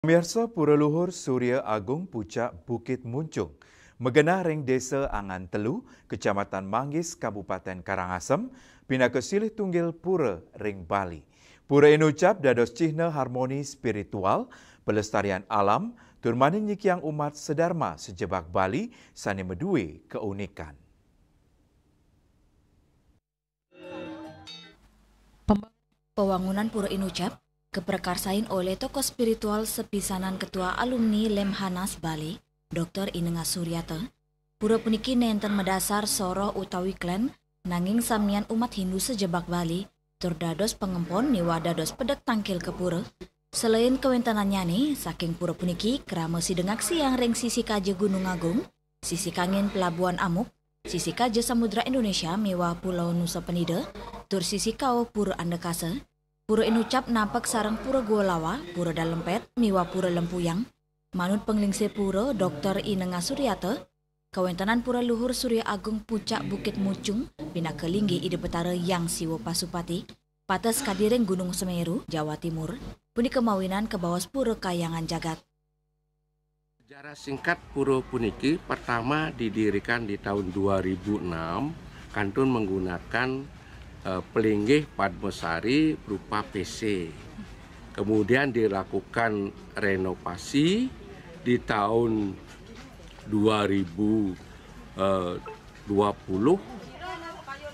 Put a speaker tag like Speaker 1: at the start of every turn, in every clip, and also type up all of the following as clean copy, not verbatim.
Speaker 1: Pemirsa Pura Luhur Surya Agung Pucak Bukit Muncung, Megenah Ring Desa Angan Telu, Kecamatan Manggis, Kabupaten Karangasem, pindah ke silih tunggil Pura Ring Bali. Pura ini ucap dados cihna harmoni spiritual, pelestarian alam, turmanin nyikiang umat sedharma sejebak Bali, sani medue keunikan.
Speaker 2: Pembangunan Pura Inucap keperkarsain oleh tokoh spiritual sepisanan Ketua Alumni Lemhanas Bali, Dr. Inengah Suryata. Pura puniki nenten medasar soro utawi klan nanging samian umat Hindu sejebak Bali, turdados pengempon niwa dados pedek tangkil ke pura. Selain kewentanannya nih, saking pura puniki kerama sidengak siang reng sisi kaje Gunung Agung, sisi kangin Pelabuhan Amuk, sisi kaje Samudra Indonesia mewa Pulau Nusa Penida, tur sisi kau Pura Andekase. Pura Inucap nampak sarang Pura Gualawa, Pura Dalempet, miwa Pura Lempuyang. Manut penglingse Pura Dr. Inengah Suryata, kawentanan Pura Luhur Surya Agung Pucak Bukit Muncung, bina kelinggi ide betara yang siwo Pasupati, patas kadireng Gunung Semeru, Jawa Timur, puni kemawinan ke bawah Pura Kayangan Jagat.
Speaker 3: Sejarah singkat Pura puniki pertama didirikan di tahun 2006, kantun menggunakan pelinggih Padmasari berupa PC. Kemudian dilakukan renovasi di tahun 2020.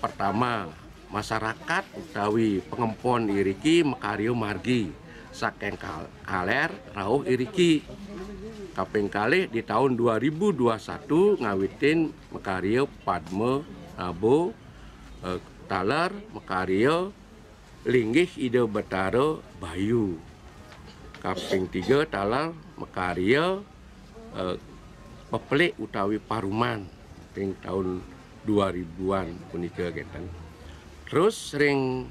Speaker 3: Pertama, masyarakat utawi pengempon iriki mekario margi saking kaler rauh iriki. Kaping kalih di tahun 2021 ngawitin mekario Padma Nabo talar mekario linggih ide betaro Bayu. Kaping 3 talar mekario pepelik utawi Paruman ting tahun 2000-an punika genten. Terus ring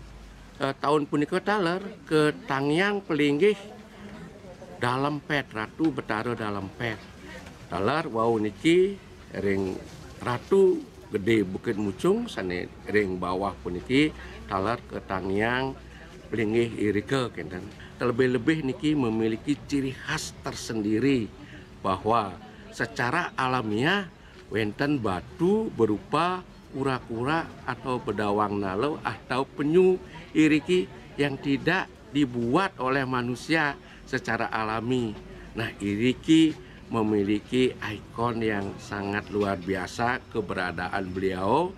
Speaker 3: tahun punika talar ke tangyang pelinggih dalam pet ratu betaro dalam pet. Talar wau niki ring ratu gede Bukit Muncung sane ring bawah puniki talar ke tangyang pelinggih irike kenten. Terlebih-lebih niki memiliki ciri khas tersendiri bahwa secara alamiah wenten batu berupa kura-kura atau bedawang nalau atau penyu iriki yang tidak dibuat oleh manusia secara alami. Nah, iriki memiliki ikon yang sangat luar biasa keberadaan beliau,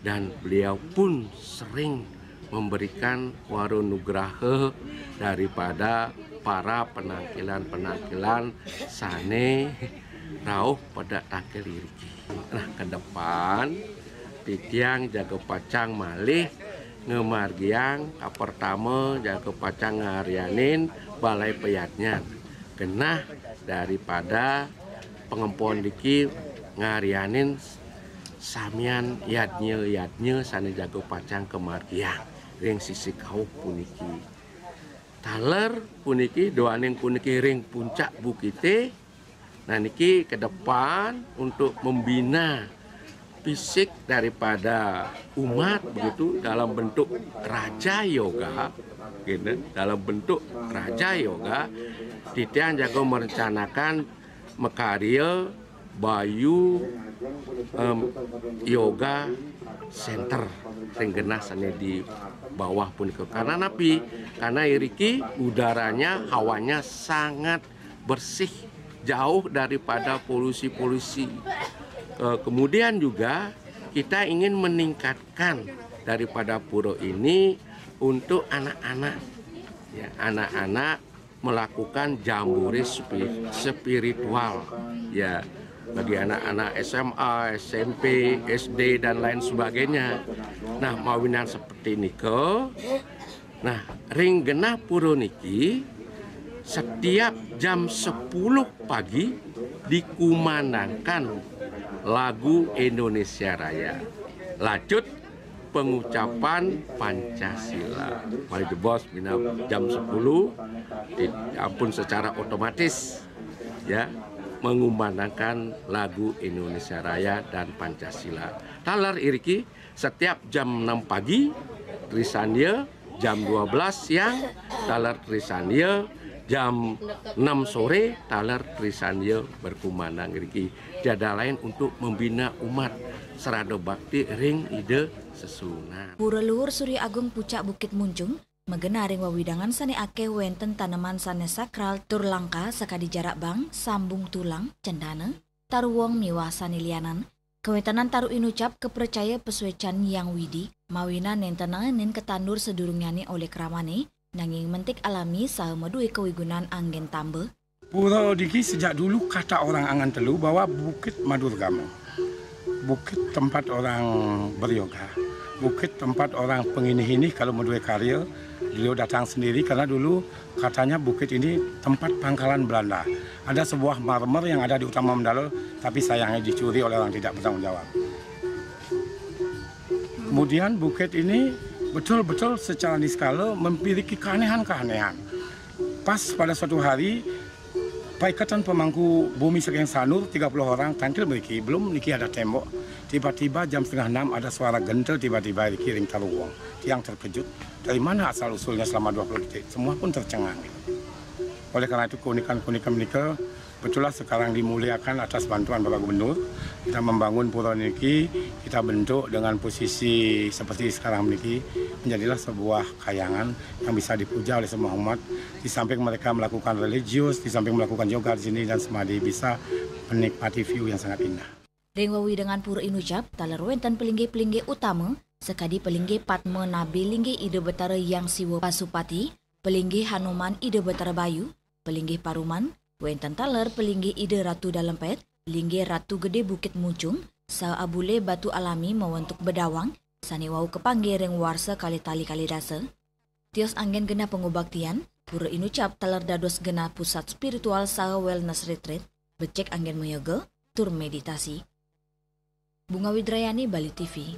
Speaker 3: dan beliau pun sering memberikan warunugraha daripada para penangkilan-penangkilan sane rauh pada tangkil iriki. Nah, ke depan titiang jaga pacang malih ngemargiang pertama jaga pacang ngarianin balai peyatnya genah daripada pengempon diki ngarianin samian yadnya sana jago pacang kemargiang ring sisi kau puniki taler puniki doaning puniki ring puncak bukite. Nah niki ke depan untuk membina fisik daripada umat begitu dalam bentuk raja yoga gitu, dalam bentuk raja yoga titian jago merencanakan mekario Bayu Yoga Center ringgenah sana di bawah pun karena napi karena iriki udaranya hawanya sangat bersih jauh daripada polusi-polusi. Kemudian juga kita ingin meningkatkan daripada pura ini untuk anak-anak, ya, anak-anak melakukan jambore spiritual, ya, bagi anak-anak SMA, SMP, SD dan lain sebagainya. Nah, mawinan seperti niko. Nah, ring genah pura niki setiap jam 10 pagi dikumandangkan lagu Indonesia Raya. Lanjut pengucapan Pancasila. Mari the bos bina jam 10 ampun secara otomatis ya mengumandangkan lagu Indonesia Raya dan Pancasila. Talar iriki setiap jam 6 pagi Trisandia, jam 12 siang talar Trisandia, jam 6 sore taler Trisanyo berkumandang riki tiada lain untuk membina umat serada bakti ring ide sesunan.
Speaker 2: Pura Luhur Surya Agung Pucak Bukit Muncung megena ring wawidangan sane ake wenten tanaman sane sakral tur langka sakadi jarak bang sambung tulang cendana taruwong miwah sane lianan. Kewetanan taru inucap kepercaya pesuecan yang widi mawina nentenanin ketandur sedurungyani oleh kramane nanging mentik alami saha medui kewigunan anggen tambe.
Speaker 4: Pura diki sejak dulu kata orang Angan Telu bahwa bukit Madurgamo, bukit tempat orang beryoga, bukit tempat orang penginih-inih kalau medui karya. Beliau datang sendiri karena dulu katanya bukit ini tempat pangkalan Belanda. Ada sebuah marmer yang ada di Utama Mandalo, tapi sayangnya dicuri oleh orang tidak bertanggung jawab. Kemudian bukit ini betul-betul secara niskala memiliki keanehan-keanehan. Pas pada suatu hari, Paikatan Pemangku Bumi Sekeng Sanur 30 orang tampil beriki, belum niki ada tembok. Tiba-tiba jam 5:30 ada suara gentel tiba-tiba di kiring taruwong. Yang terkejut, dari mana asal usulnya selama 20 detik? Semua pun tercengang. Oleh karena itu keunikan-keunikan menika betullah sekarang dimuliakan atas bantuan Bapak Gubernur. Kita membangun pura niki, kita bentuk dengan posisi seperti sekarang niki menjadilah sebuah kayangan yang bisa dipuja oleh semua umat. Di samping mereka melakukan religius, di samping melakukan yoga di sini dan semadi bisa menikmati view yang sangat indah.
Speaker 2: Ring wawi dengan pura inucap taler wenten pelinggi-pelinggi utama sekadi pelinggi Padma Nabi linggi ide betara yang siwa Pasupati, pelinggi Hanuman ide betara Bayu, pelinggi Paruman, wenten taler pelinggi ide Ratu Dalempet, linggi Ratu Gede Bukit Muncung, sa abule batu alami mawentuk bedawang, sani wau kepanggih ring warsa kali tali kali dasa. Tios anggen gena pengubaktian, pura inucap taler dados gena pusat spiritual saha wellness retreat, becek anggen moyoga, tur meditasi. Bunga Widrayani, Bali TV.